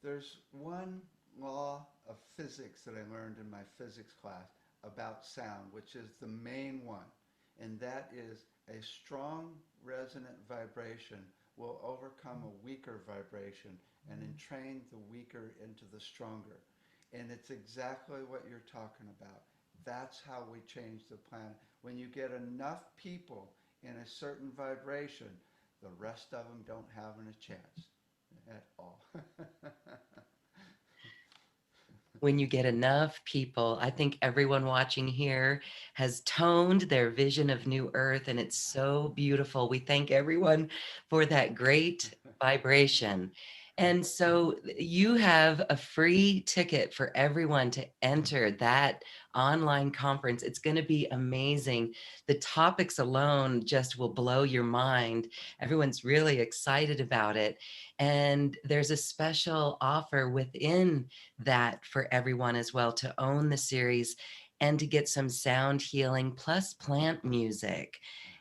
There's one law of physics that I learned in my physics class about sound, which is the main one, and that is a strong resonant vibration will overcome a weaker vibration and entrain the weaker into the stronger. And it's exactly what you're talking about. That's how we change the planet. When you get enough people in a certain vibration, the rest of them don't have a chance at all. When you get enough people, I think everyone watching here has toned their vision of New Earth, and it's so beautiful. We thank everyone for that great vibration. And so you have a free ticket for everyone to enter that online conference. It's going to be amazing. The topics alone just will blow your mind. Everyone's really excited about it. And there's a special offer within that for everyone as well to own the series and to get some sound healing plus plant music.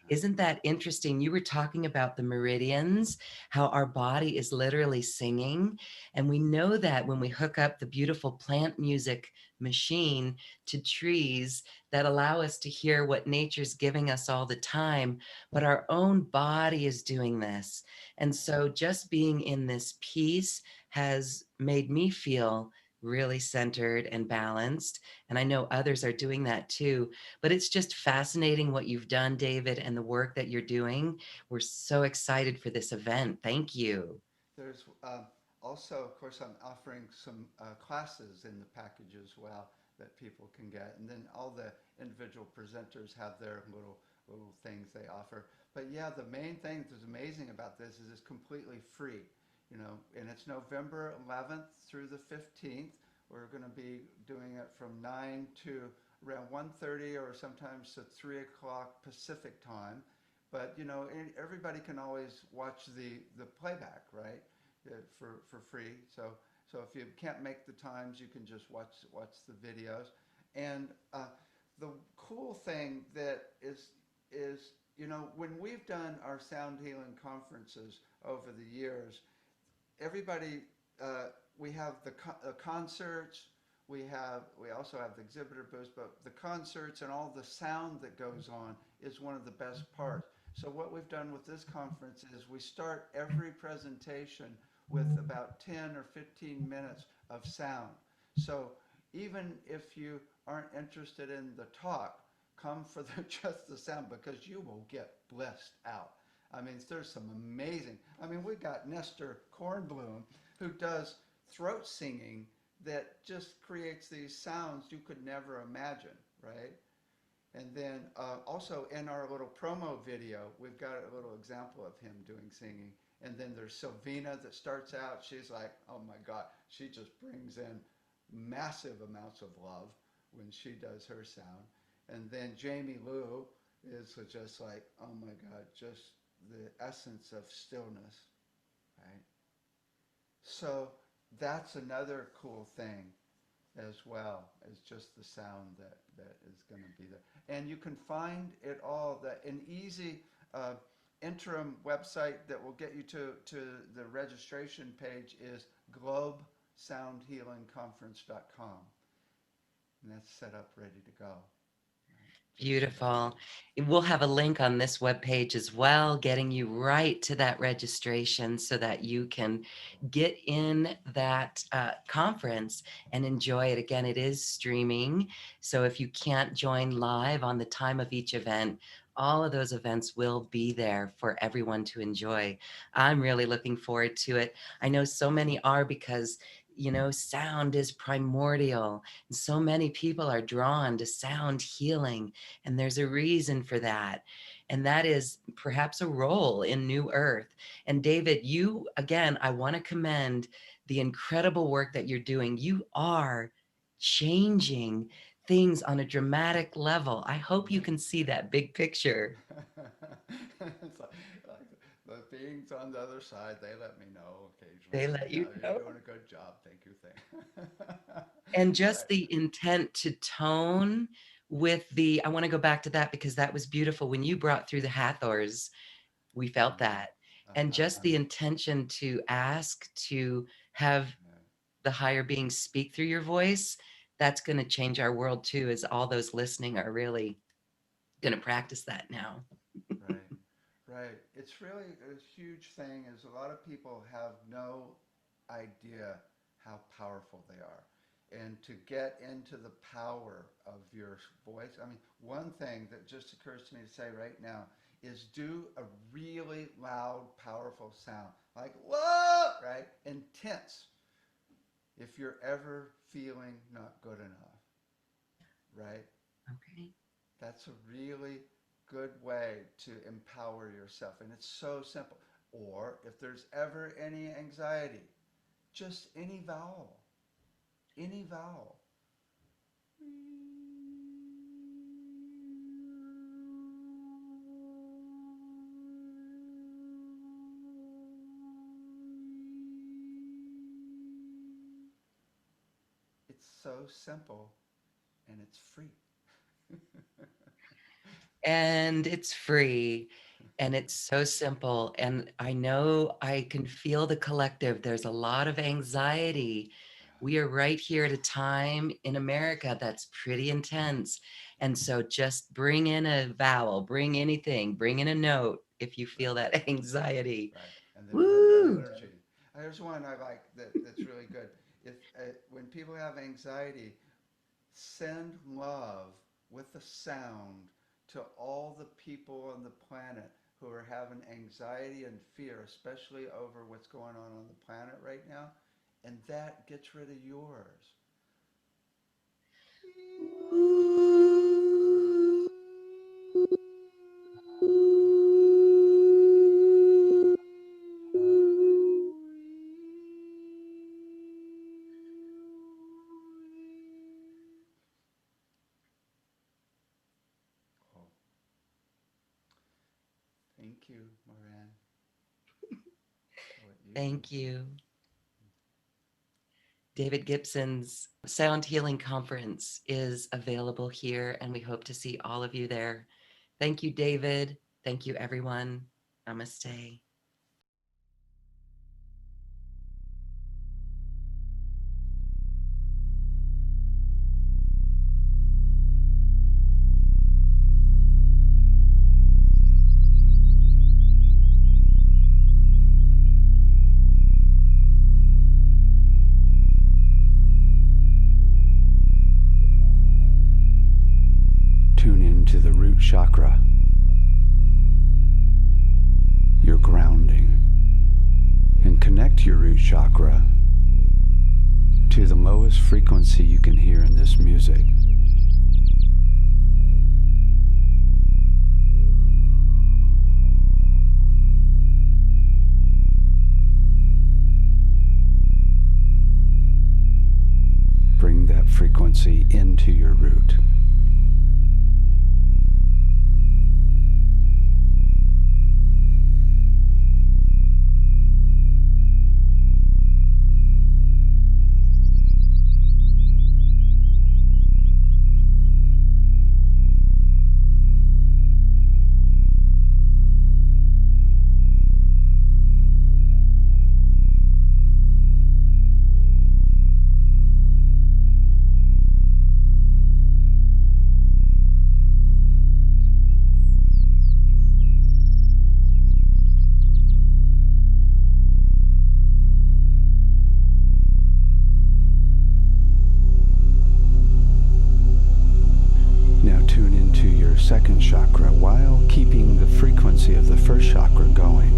Isn't that interesting? You were talking about the meridians, how our body is literally singing. And we know that when we hook up the beautiful plant music machine to trees that allow us to hear what nature's giving us all the time, but our own body is doing this. And so just being in this peace has made me feel really centered and balanced. And I know others are doing that too. But it's just fascinating what you've done, David, and the work that you're doing. We're so excited for this event. Thank you. There's also, of course, I'm offering some classes in the package as well that people can get, and then all the individual presenters have their little things they offer. But yeah, the main thing that's amazing about this is it's completely free, and it's November 11th through the 15th. We're going to be doing it from 9 to around 1:30 or sometimes to 3 o'clock Pacific time. But everybody can always watch the playback, right? For free. So if you can't make the times, you can just watch the videos. And the cool thing that is when we've done our sound healing conferences over the years, everybody we have the concerts. We also have the exhibitor booths, but the concerts and all the sound that goes on is one of the best parts. So what we've done with this conference is we start every presentation with about 10 or 15 minutes of sound. So even if you aren't interested in the talk, come for just the sound because you will get blissed out. I mean, there's some amazing. I mean, we got Nestor Kornblum who does throat singing that just creates these sounds you could never imagine, right? And then also in our little promo video, we've got a little example of him doing singing. And then there's Sylvina that starts out. She's like, oh my God, she just brings in massive amounts of love when she does her sound. And then Jamie Lou is just like, oh my God, just the essence of stillness, right? So that's another cool thing as well as just the sound that is going to be there. And you can find it all, an easy interim website that will get you to the registration page is globesoundhealingconference.com. And that's set up ready to go. Beautiful. We'll have a link on this webpage as well, getting you right to that registration so that you can get in that conference and enjoy it. Again, it is streaming. So if you can't join live on the time of each event, all of those events will be there for everyone to enjoy. I'm really looking forward to it. I know so many are because, sound is primordial. And so many people are drawn to sound healing. And there's a reason for that. And that is perhaps a role in New Earth. And David, you, again, I want to commend the incredible work that you're doing. You are changing things on a dramatic level. I hope you can see that big picture. It's like the beings on the other side, they let me know occasionally. They Say, let yeah, you you're know. doing a good job. Thank you. And just Right, the intent to tone with the, I want to go back to that because that was beautiful. When you brought through the Hathors, we felt that. And just the intention to ask to have yeah, the higher being speak through your voice, that's going to change our world too, as all those listening are really going to practice that now. right, right. It's really a huge thing. Is a lot of people have no idea how powerful they are. And to get into the power of your voice, I mean, one thing that just occurs to me to say right now is do a really loud, powerful sound, like whoa, right? Intense. If you're ever feeling not good enough, right? Okay. That's a really good way to empower yourself. And it's so simple. Or if there's ever any anxiety, just any vowel, any vowel. It's so simple and it's free. And it's free and it's so simple. And I know I can feel the collective. There's a lot of anxiety. We are right here at a time in America that's pretty intense. And so just bring in a vowel, bring anything, bring in a note if you feel Right, that anxiety. right. And then bring that Woo! energy. There's one I like that's really good. If when people have anxiety, send love with a sound to all the people on the planet who are having anxiety and fear, especially over what's going on the planet right now, and that gets rid of yours. Oh, thank you, Moran, for what you do. Thank you. David Gibson's Sound Healing Conference is available here, and we hope to see all of you there. Thank you, David. Thank you, everyone. Namaste. Tune into the root chakra, your grounding, and connect your root chakra to the lowest frequency you can hear in this music. Bring that frequency into your root. second chakra while keeping the frequency of the first chakra going.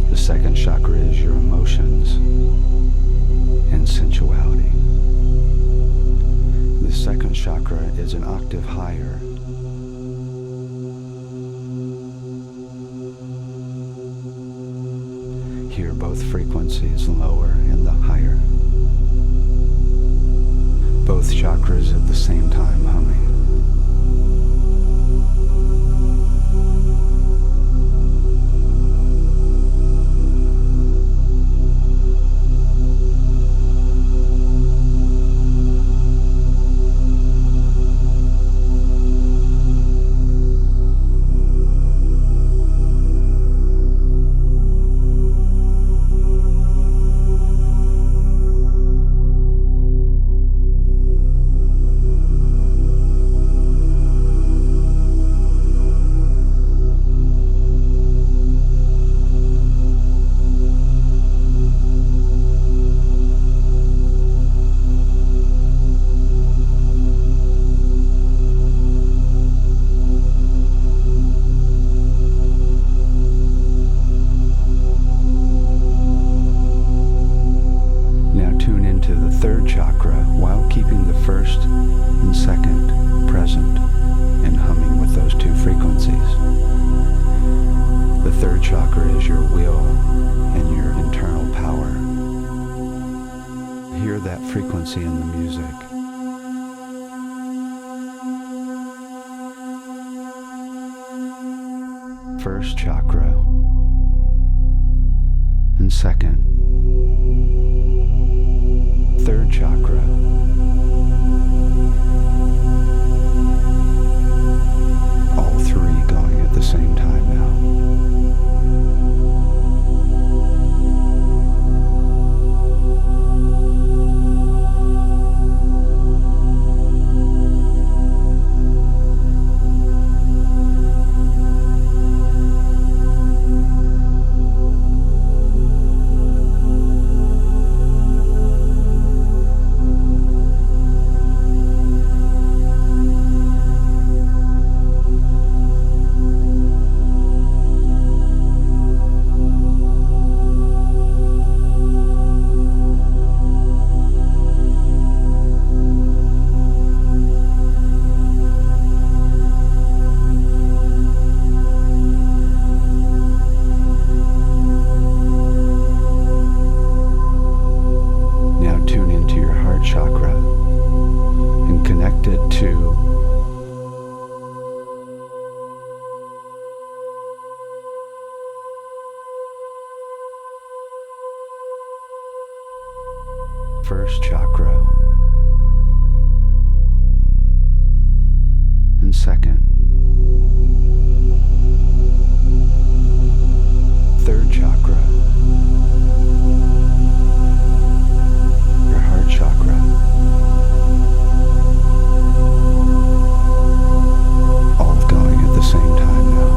The second chakra is your emotions and sensuality. The second chakra is an octave higher. Hear both frequencies, lower and the higher. Both chakras at the same time humming. Third chakra while keeping the first and second present and humming with those two frequencies. The third chakra is your will and your internal power. Hear that frequency in the music. First chakra and second. Third chakra. All three going at the same time now. First chakra and second. Third chakra. Your heart chakra. All going at the same time now.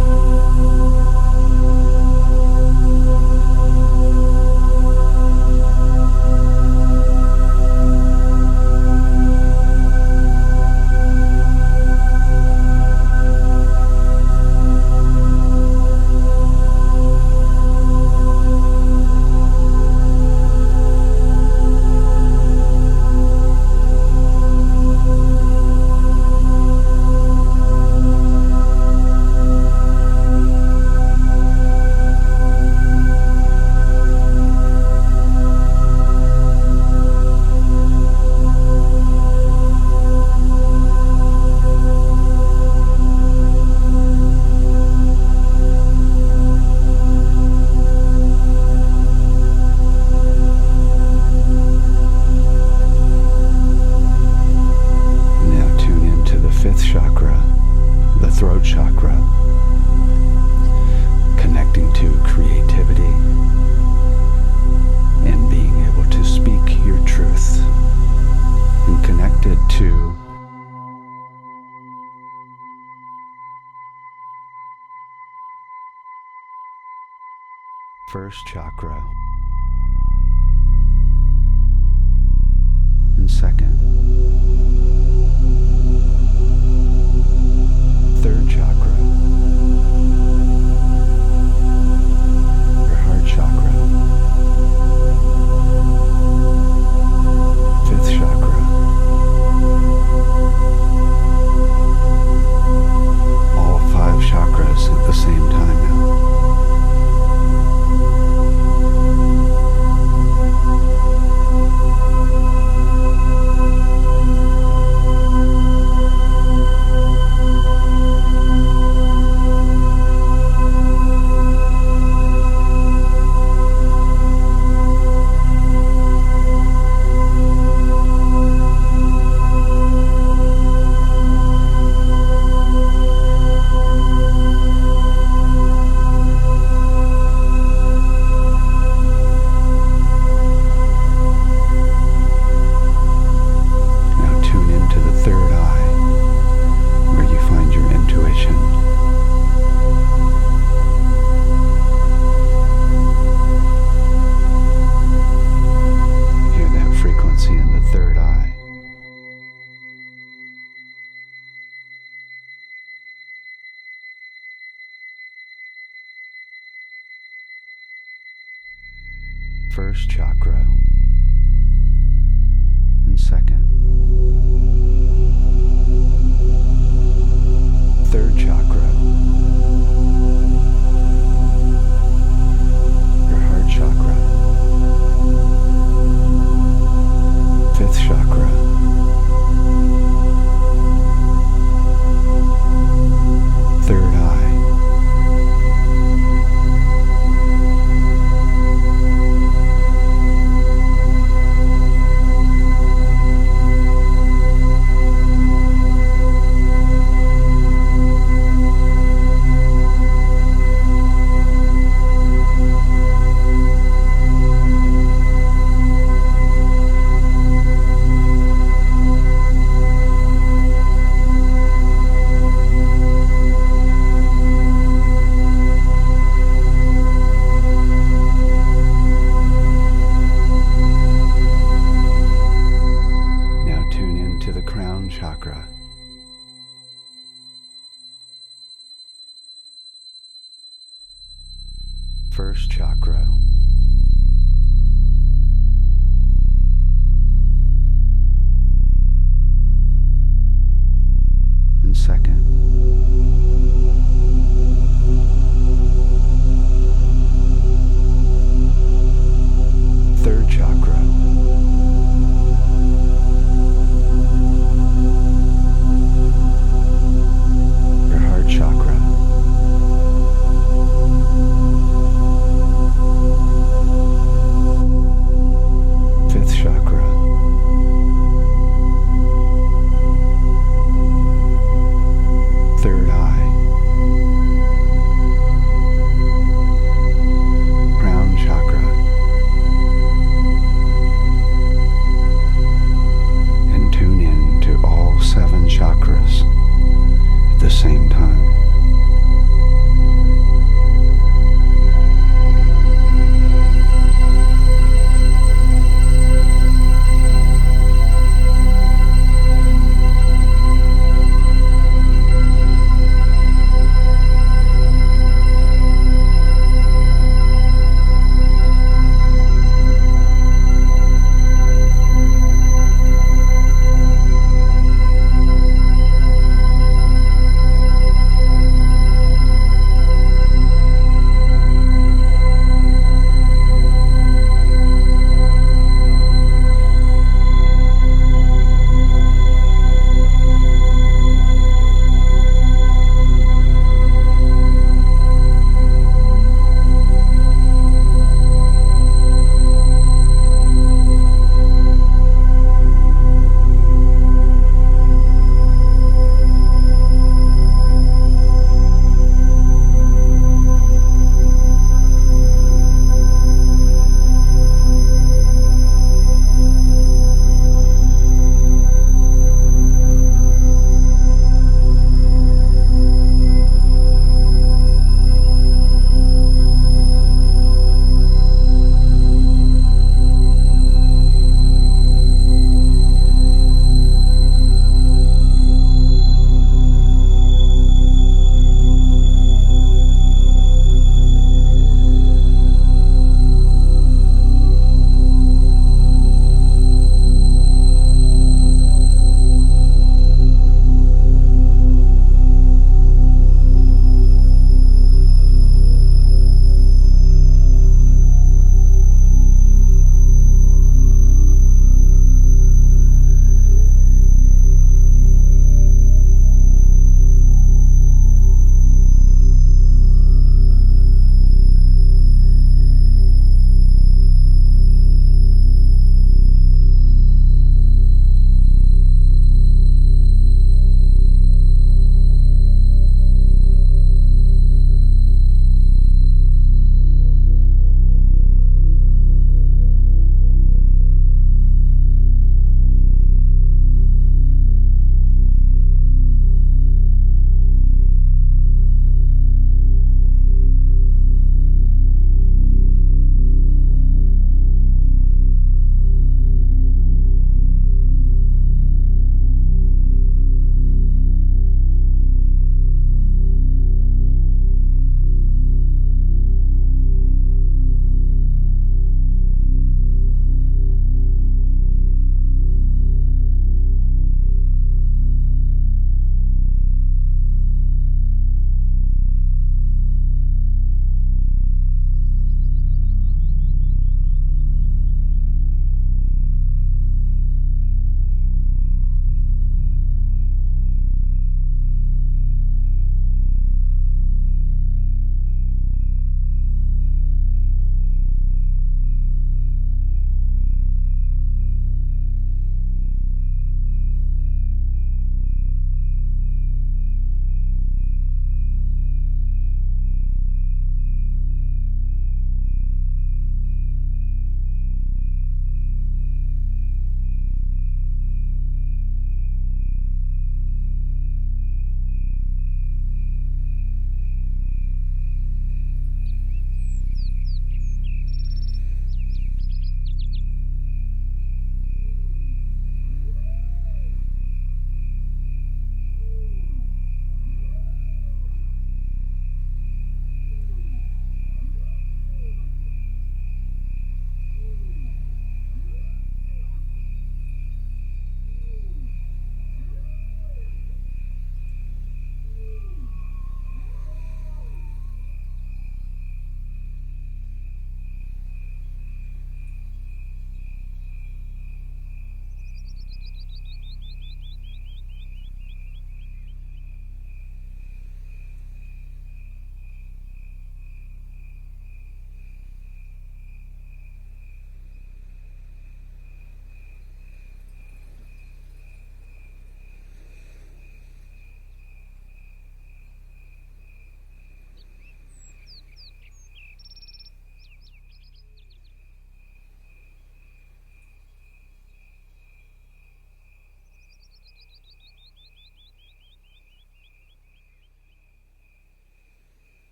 Throat chakra, connecting to creativity and being able to speak your truth, and connected to first chakra and second. First chakra and second. Third chakra, your heart chakra. Fifth chakra, third eye. To the crown chakra. First chakra.